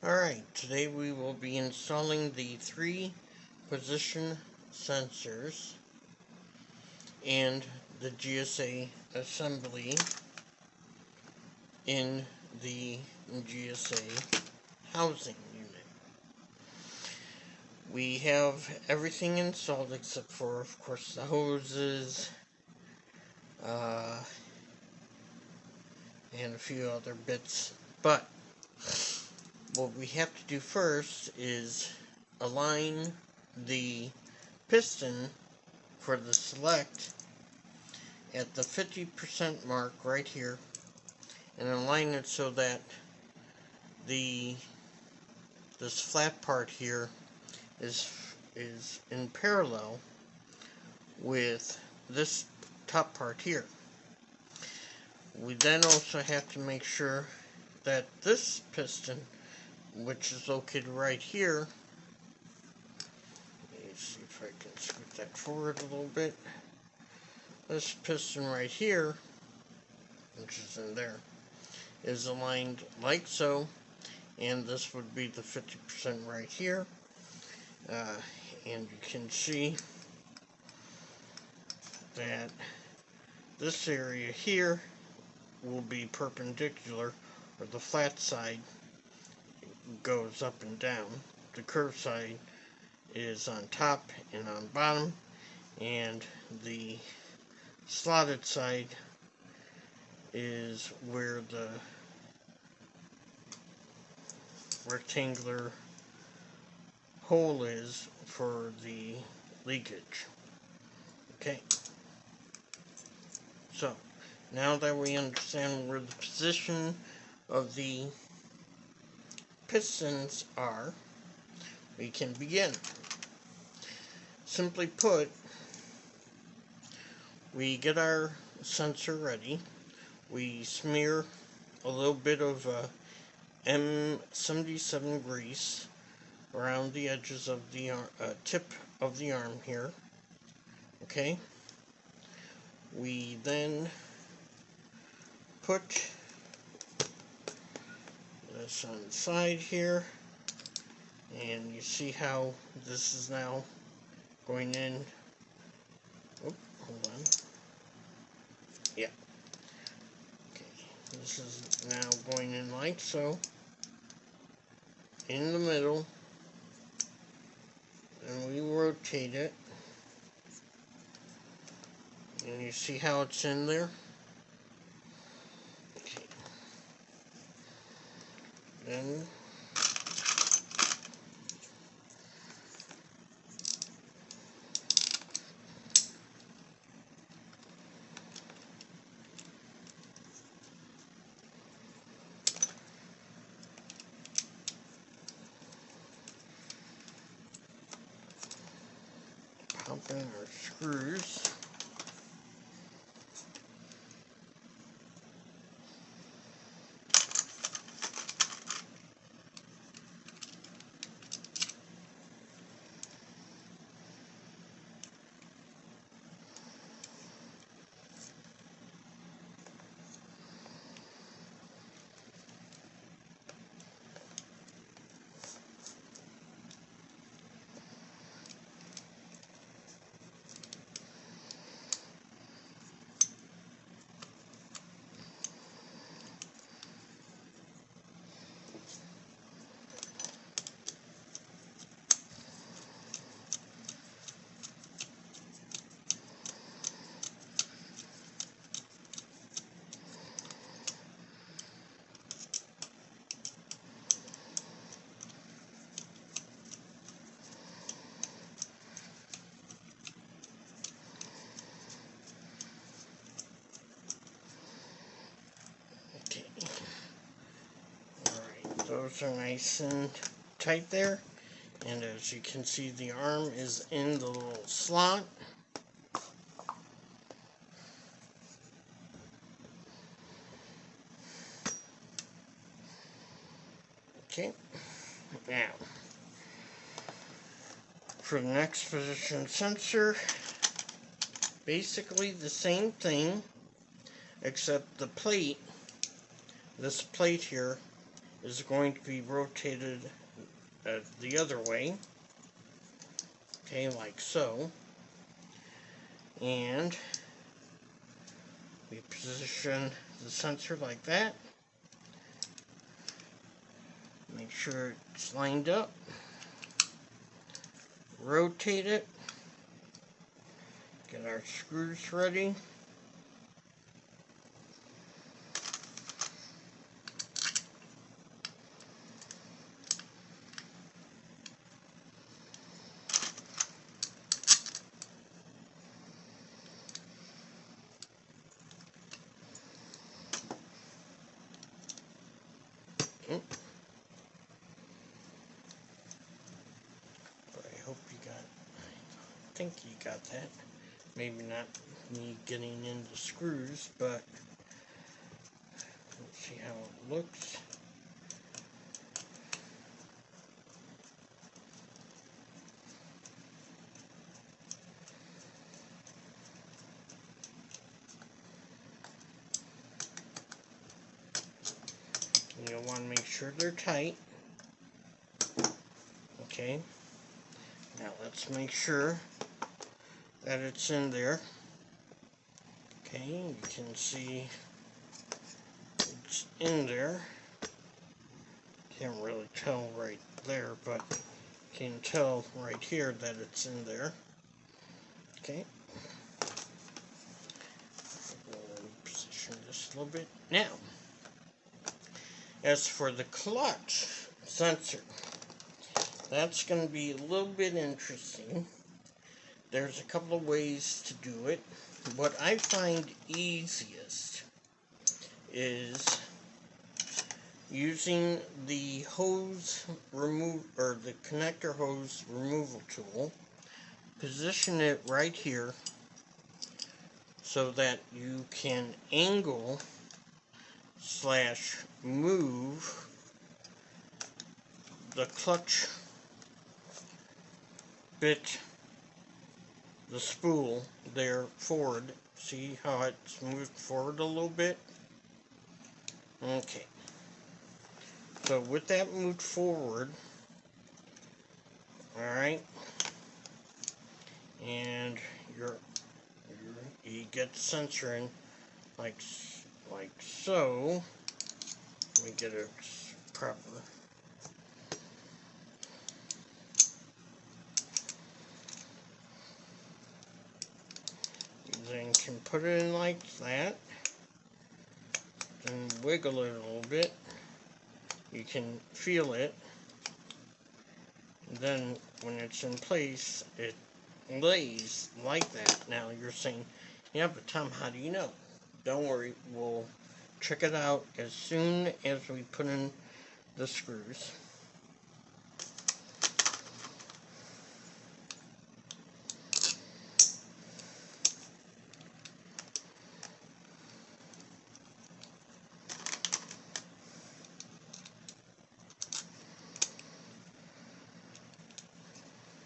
Alright, today we will be installing the 3 position sensors and the GSA assembly in the GSA housing unit. We have everything installed except for, of course, the hoses and a few other bits, but what we have to do first is align the piston for the select at the 50% mark right here and align it so that this flat part here is in parallel with this top part here. We then also have to make sure that this piston, which is located right here, let me see if I can scoot that forward a little bit. This piston right here, which is in there, is aligned like so, and this would be the 50% right here. And you can see that this area here will be perpendicular, or the flat side goes up and down. The curved side is on top and on bottom, and the slotted side is where the rectangular hole is for the leakage. Okay, so now that we understand where the position of the pistons are, we can begin. Simply put, we get our sensor ready, we smear a little bit of M77 grease around the edges of the tip of the arm here. Okay, we then put this on the side here, and you see how this is now going in. Oop, hold on. Yeah. Okay, this is now going in like so, in the middle, and we rotate it, and you see how it's in there. Okay. Then pop in our screws. Those are nice and tight there, and as you can see, the arm is in the little slot. Okay, now for the next position sensor, basically the same thing, except the plate, this plate here, is going to be rotated the other way. Okay, like so. And we position the sensor like that. Make sure it's lined up. Rotate it. Get our screws ready. But I hope you got, I think you got that. Maybe not me getting into screws, but let's see how it looks. You'll want to make sure they're tight. Okay. Now let's make sure that it's in there. Okay, you can see it's in there. Can't really tell right there, but you can tell right here that it's in there. Okay. We'll position this a little bit. Now, as for the clutch sensor, that's going to be a little bit interesting. There's a couple of ways to do it. What I find easiest is using the hose or the connector hose removal tool. Position it right here so that you can angle / move the clutch bit, the spool there forward. See how it's moved forward a little bit? Okay. So with that moved forward, alright, and you get the sensor in like so. Let me get it proper. Then can put it in like that, then wiggle it a little bit. You can feel it. And then when it's in place, it lays like that. Now you're saying, yeah, but Tom, how do you know? Don't worry, we'll check it out as soon as we put in the screws.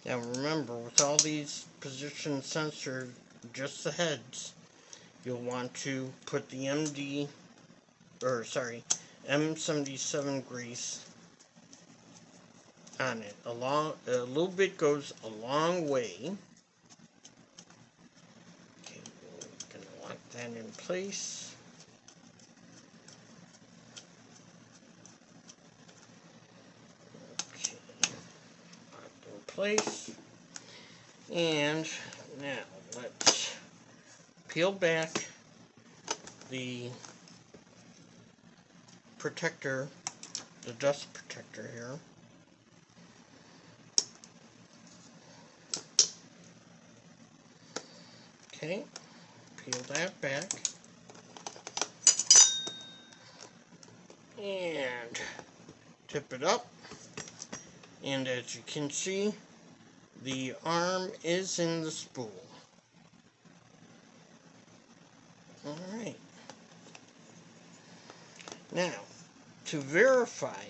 Now remember, with all these position sensors, just the heads, you'll want to put the M77 grease on it. A little bit goes a long way. Okay, we're gonna lock that in place. Okay, locked in place. And now let's peel back the protector, the dust protector here. Okay, peel that back. And tip it up. And as you can see, the arm is in the spool. Alright. Now, to verify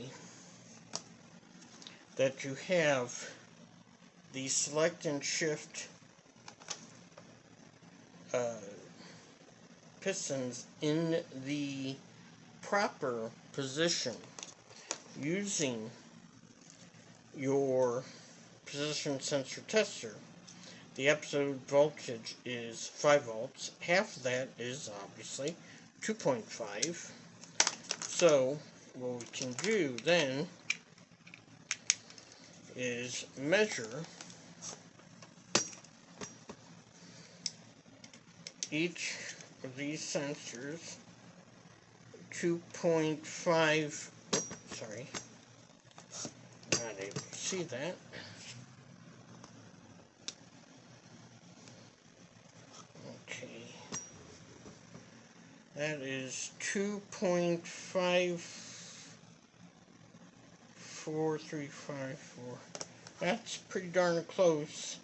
that you have the select and shift pistons in the proper position, using your position sensor tester, the absolute voltage is 5 volts. Half of that is obviously 2.5. So what we can do then is measure each of these sensors 2.5, sorry, not able to see that. Okay, that is 2.54354. That's pretty darn close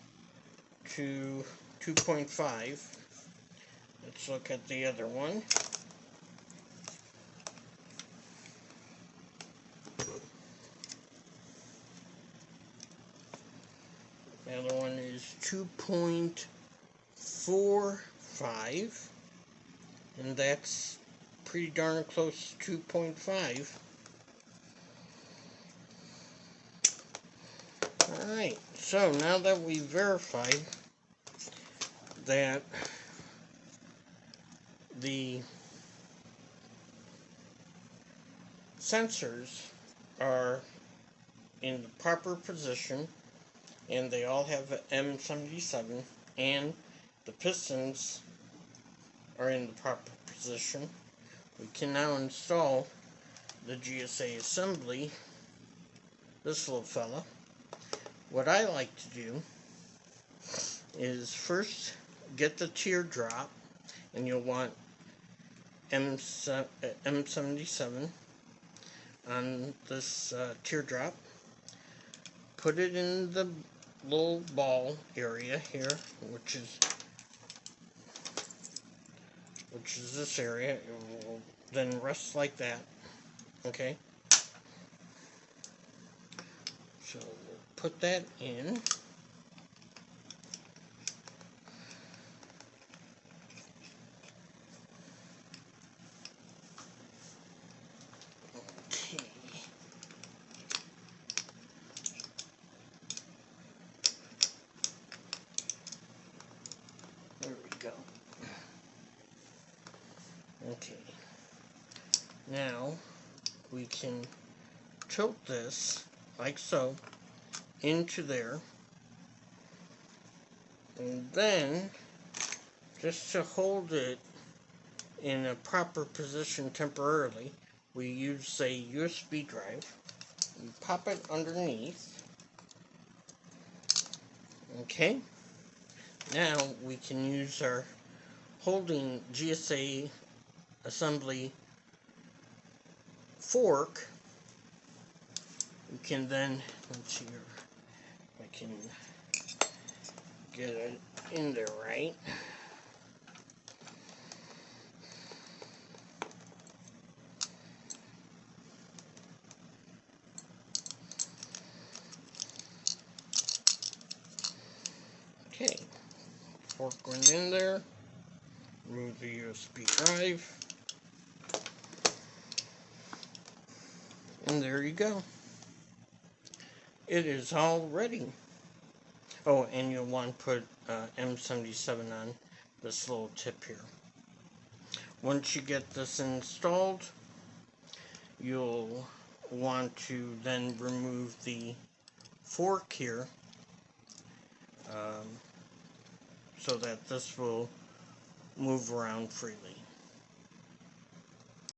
to 2.5. Let's look at the other one. The other one is 2.45, and that's pretty darn close to 2.5. Alright, so now that we verified that the sensors are in the proper position, and they all have an M77, and the pistons are in the proper position, we can now install the GSA assembly, this little fella. What I like to do is first get the teardrop, and you'll want M77 on this teardrop. Put it in the little ball area here, which is this area. It will then rest like that. Okay. So we'll put that in. Okay. There we go. Okay. Now we can tilt this like so into there, and then just to hold it in a proper position temporarily, we use a USB drive. We pop it underneath. Okay. Now we can use our holding GSA assembly fork. We can then, let's see here, if I can get it in there right. Okay, fork went in there, remove the USB drive, and there you go. It is all ready. Oh, and you'll want to put M77 on this little tip here. Once you get this installed, you'll want to then remove the fork here, so that this will move around freely.